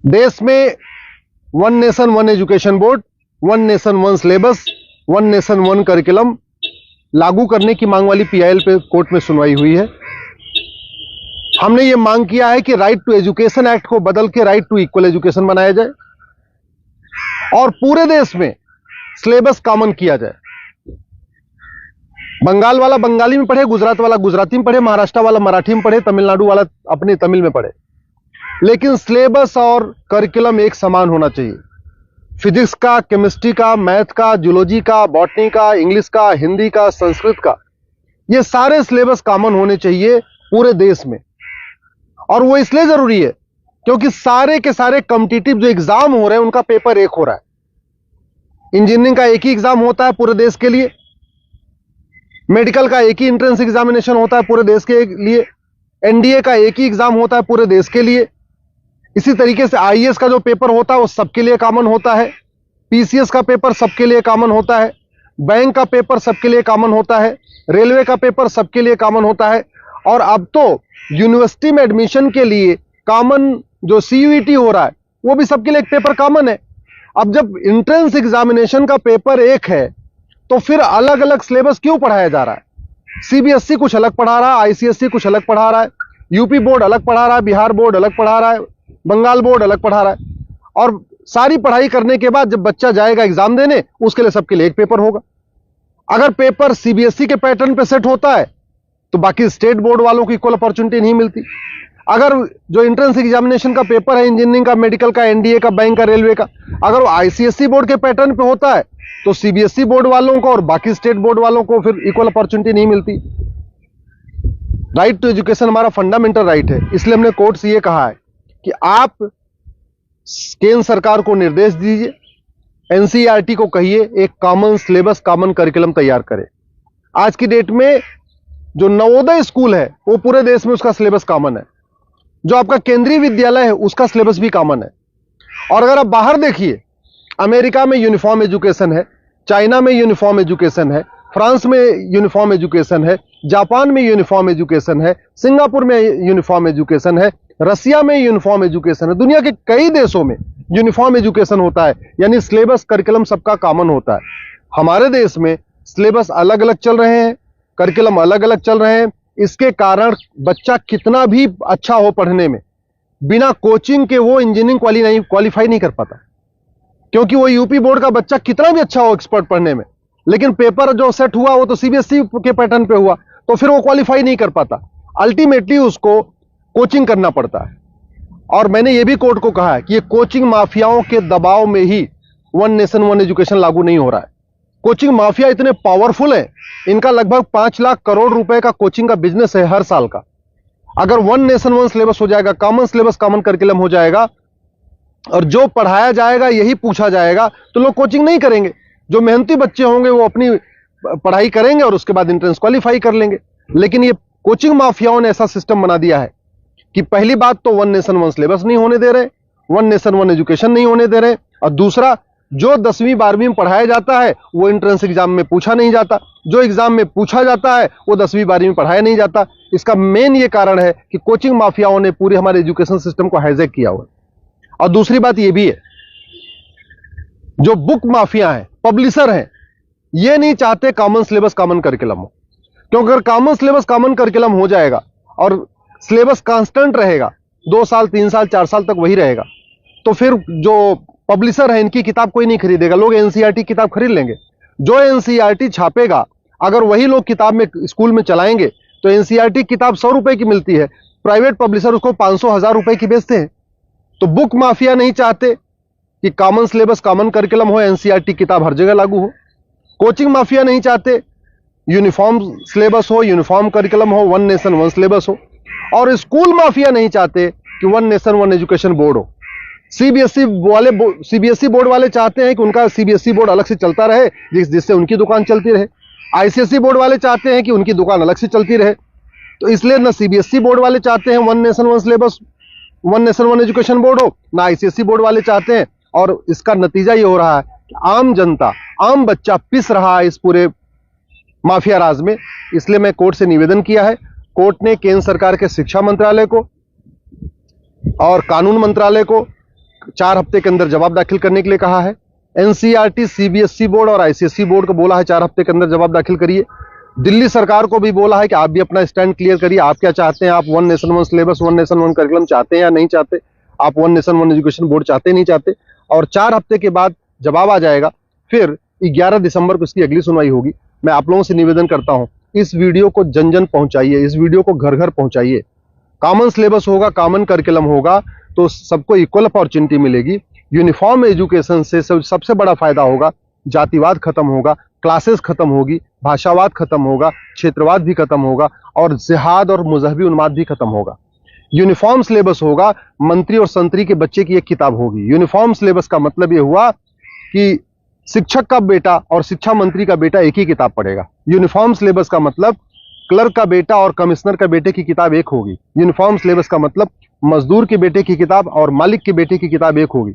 देश में one nation one education board, one nation one syllabus, one nation one curriculum लागू करने की मांग वाली पीआईएल पे कोर्ट में सुनवाई हुई है। हमने ये मांग किया है कि राइट टू एजुकेशन एक्ट को बदल के राइट टू इक्वल एजुकेशन बनाया जाए और पूरे देश में सिलेबस कॉमन किया जाए। बंगाल वाला बंगाली में पढ़े, गुजरात वाला गुजराती में पढ़े, महाराष्ट्र वाला मराठी में पढ़े, तमिलनाडु वाला अपने तमिल में पढ़े, लेकिन सिलेबस और करिकुलम एक समान होना चाहिए। फिजिक्स का, केमिस्ट्री का, मैथ का, जूलॉजी का, बॉटनी का, इंग्लिश का, हिंदी का, संस्कृत का, ये सारे सिलेबस कॉमन होने चाहिए पूरे देश में। और वो इसलिए जरूरी है क्योंकि सारे के सारे कॉम्पिटिटिव जो एग्जाम हो रहे हैं उनका पेपर एक हो रहा है। इंजीनियरिंग का एक ही एग्जाम होता है पूरे देश के लिए, मेडिकल का एक ही एंट्रेंस एग्जामिनेशन होता है पूरे देश के लिए, एनडीए का एक ही एग्जाम होता है पूरे देश के लिए। इसी तरीके से आईएएस का जो पेपर होता है वो सबके लिए कॉमन होता है, पीसीएस का पेपर सबके लिए कॉमन होता है, बैंक का पेपर सबके लिए कॉमन होता है, रेलवे का पेपर सबके लिए कॉमन होता है। और अब तो यूनिवर्सिटी में एडमिशन के लिए कॉमन जो सीयूईटी हो रहा है वो भी सबके लिए एक पेपर कॉमन है। अब जब एंट्रेंस एग्जामिनेशन का पेपर एक है तो फिर अलग अलग सिलेबस क्यों पढ़ाया जा रहा है? सीबीएसई कुछ अलग पढ़ा रहा है, आईसीएसई कुछ अलग पढ़ा रहा है, यूपी बोर्ड अलग पढ़ा रहा है, बिहार बोर्ड अलग पढ़ा रहा है, बंगाल बोर्ड अलग पढ़ा रहा है। और सारी पढ़ाई करने के बाद जब बच्चा जाएगा एग्जाम देने, उसके लिए सबके लिए एक पेपर होगा। अगर पेपर सीबीएसई के पैटर्न पे सेट होता है तो बाकी स्टेट बोर्ड वालों को इक्वल अपॉर्चुनिटी नहीं मिलती। अगर जो एंट्रेंस एग्जामिनेशन का पेपर है इंजीनियरिंग का, मेडिकल का, एनडीए का, बैंक का, रेलवे का, अगर वो आईसीएसई बोर्ड के पैटर्न पे होता है तो सीबीएसई बोर्ड वालों को और बाकी स्टेट बोर्ड वालों को फिर इक्वल अपॉर्चुनिटी नहीं मिलती। राइट टू एजुकेशन हमारा फंडामेंटल राइट है, इसलिए हमने कोर्ट से ये कहा है कि आप केंद्र सरकार को निर्देश दीजिए, एनसीईआरटी को कहिए एक कॉमन सिलेबस, कॉमन करिकुलम तैयार करे। आज की डेट में जो नवोदय स्कूल है वो पूरे देश में उसका सिलेबस कॉमन है, जो आपका केंद्रीय विद्यालय है उसका सिलेबस भी कॉमन है। और अगर आप बाहर देखिए, अमेरिका में यूनिफॉर्म एजुकेशन है, चाइना में यूनिफॉर्म एजुकेशन है, फ्रांस में यूनिफॉर्म एजुकेशन है, जापान में यूनिफॉर्म एजुकेशन है, सिंगापुर में यूनिफॉर्म एजुकेशन है, रसिया में यूनिफॉर्म एजुकेशन है, दुनिया के कई देशों में यूनिफॉर्म एजुकेशन होता है, यानी सिलेबस करिकुलम सबका कॉमन होता है। हमारे देश में सिलेबस अलग अलग चल रहे हैं, करिकुलम अलग अलग चल रहे हैं। इसके कारण बच्चा कितना भी अच्छा हो पढ़ने में, बिना कोचिंग के वो इंजीनियरिंग क्वालिफाई नहीं कर पाता, क्योंकि वो यूपी बोर्ड का बच्चा कितना भी अच्छा हो एक्सपर्ट पढ़ने में, लेकिन पेपर जो सेट हुआ वो तो सीबीएसई के पैटर्न पे हुआ, तो फिर वो क्वालिफाई नहीं कर पाता। अल्टीमेटली उसको कोचिंग करना पड़ता है। और मैंने ये भी कोर्ट को कहा है कि ये कोचिंग माफियाओं के दबाव में ही वन नेशन वन एजुकेशन लागू नहीं हो रहा है। कोचिंग माफिया इतने पावरफुल है, इनका लगभग 5 लाख करोड़ रुपए का कोचिंग का बिजनेस है हर साल का। अगर वन नेशन वन सिलेबस हो जाएगा, कॉमन सिलेबस, कॉमन करिकुलम हो जाएगा और जो पढ़ाया जाएगा यही पूछा जाएगा, तो लोग कोचिंग नहीं करेंगे। जो मेहनती बच्चे होंगे वो अपनी पढ़ाई करेंगे और उसके बाद एंट्रेंस क्वालिफाई कर लेंगे। लेकिन ये कोचिंग माफियाओं ने ऐसा सिस्टम बना दिया है कि पहली बात तो वन नेशन वन सिलेबस नहीं होने दे रहे, वन नेशन वन एजुकेशन नहीं होने दे रहे, और दूसरा जो 10वीं 12वीं में पढ़ाया जाता है वो एंट्रेंस एग्जाम में पूछा नहीं जाता, जो एग्जाम में पूछा जाता है वो 10वीं 12वीं में पढ़ाया नहीं जाता। इसका मेन ये कारण है कि कोचिंग माफियाओं ने पूरे हमारे एजुकेशन सिस्टम को हाईजैक किया हुआ है। और दूसरी बात ये भी है, जो बुक माफिया हैं, पब्लिशर हैं, ये नहीं चाहते कॉमन सिलेबस कॉमन करिकुलम हो, क्योंकि अगर कॉमन सिलेबस कॉमन करिकुलम हो जाएगा और सिलेबस कांस्टेंट रहेगा, 2 साल 3 साल 4 साल तक वही रहेगा, तो फिर जो पब्लिशर है इनकी किताब कोई नहीं खरीदेगा, लोग एनसीईआरटी किताब खरीद लेंगे। जो एनसीईआरटी छापेगा अगर वही लोग किताब में स्कूल में चलाएंगे तो एनसीईआरटी किताब 100 रुपए की मिलती है, प्राइवेट पब्लिशर उसको 500-1000 रुपए की बेचते हैं। तो बुक माफिया नहीं चाहते कि कॉमन सिलेबस कॉमन करिकुलम हो, एनसीईआरटी किताब हर जगह लागू हो। कोचिंग माफिया नहीं चाहते यूनिफॉर्म सिलेबस हो, यूनिफॉर्म करिकुलम हो, वन नेशन वन सिलेबस हो। और स्कूल माफिया नहीं चाहते कि one nation one education board हो। सीबीएसई बोर्ड वाले चाहते हैं कि उनका सीबीएसई बोर्ड अलग से चलता रहे, जिससे उनकी दुकान चलती रहे। आईसीएसई बोर्ड वाले चाहते हैं कि उनकी दुकान अलग से चलती रहे। तो इसलिए ना सीबीएसई बोर्ड वाले चाहते हैं one nation one syllabus, one nation one education board हो, ना आईसीएसई बोर्ड वाले चाहते हैं। और इसका नतीजा ये हो रहा है कि आम जनता, आम बच्चा पिस रहा है इस पूरे माफिया राज में। इसलिए मैं कोर्ट से निवेदन किया है, कोर्ट ने केंद्र सरकार के शिक्षा मंत्रालय को और कानून मंत्रालय को 4 हफ्ते के अंदर जवाब दाखिल करने के लिए कहा है। एनसीईआरटी, सीबीएसई बोर्ड और आईसीएसई बोर्ड को बोला है 4 हफ्ते के अंदर जवाब दाखिल करिए। दिल्ली सरकार को भी बोला है कि आप भी अपना स्टैंड क्लियर करिए, आप क्या चाहते हैं, आप one nation one syllabus, one nation one curriculum चाहते हैं या नहीं चाहते, आप one nation one education board चाहते नहीं चाहते। और 4 हफ्ते के बाद जवाब आ जाएगा, फिर 11 दिसंबर को इसकी अगली सुनवाई होगी। मैं आप लोगों से निवेदन करता हूं, इस वीडियो को जन जन पहुंचाइए, इस वीडियो को घर घर पहुंचाइए। कॉमन सिलेबस होगा, कॉमन करिकुलम होगा तो सबको इक्वल अपॉर्चुनिटी मिलेगी। यूनिफॉर्म एजुकेशन से सबसे बड़ा फायदा होगा, जातिवाद खत्म होगा, क्लासेस खत्म होगी, भाषावाद खत्म होगा, क्षेत्रवाद भी खत्म होगा और जिहाद और मजहबी उन्माद भी खत्म होगा। यूनिफॉर्म सिलेबस होगा, मंत्री और संतरी के बच्चे की एक किताब होगी। यूनिफॉर्म सिलेबस का मतलब यह हुआ कि शिक्षक का बेटा और शिक्षा मंत्री का बेटा एक ही किताब पढ़ेगा। यूनिफॉर्म सिलेबस का मतलब क्लर्क का बेटा और कमिश्नर का बेटे की किताब एक होगी। यूनिफॉर्म सिलेबस का मतलब मजदूर के बेटे की किताब और मालिक के बेटे की किताब एक होगी।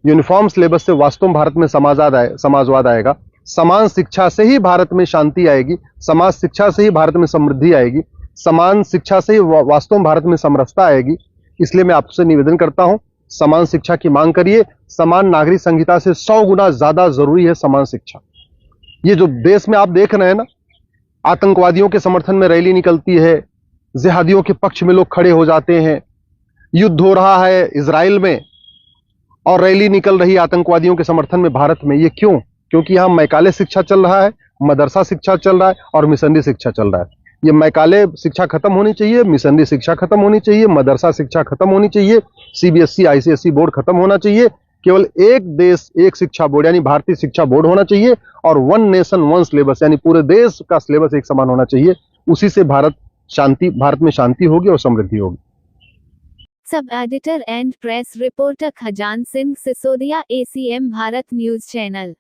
यूनिफॉर्म सिलेबस से वास्तव में भारत में समाजवाद आएगा। समान शिक्षा से ही भारत में शांति आएगी, समाज शिक्षा से ही भारत में समृद्धि आएगी, समान शिक्षा से ही वास्तव में भारत में समरसता आएगी। इसलिए मैं आपसे निवेदन करता हूं, समान शिक्षा की मांग करिए। समान नागरिक संहिता से 100 गुना ज्यादा जरूरी है समान शिक्षा। ये जो देश में आप देख रहे हैं ना, आतंकवादियों के समर्थन में रैली निकलती है, जिहादियों के पक्ष में लोग खड़े हो जाते हैं, युद्ध हो रहा है इजराइल में और रैली निकल रही है आतंकवादियों के समर्थन में भारत में। ये क्यों? क्योंकि यहां मैकाले शिक्षा चल रहा है, मदरसा शिक्षा चल रहा है और मिशनरी शिक्षा चल रहा है। ये मैकाले शिक्षा खत्म होनी चाहिए, मिशनरी शिक्षा खत्म होनी चाहिए, मदरसा शिक्षा खत्म होनी चाहिए, सीबीएसई आईसीएसई बोर्ड खत्म होना चाहिए। केवल एक देश एक शिक्षा बोर्ड यानी भारतीय शिक्षा बोर्ड होना चाहिए और वन नेशन वन सिलेबस यानी पूरे देश का सिलेबस एक समान होना चाहिए। उसी से भारत में शांति होगी और समृद्धि होगी। सब editor and press reporter Khajan Singh Sisodia, ACM Bharat news channel.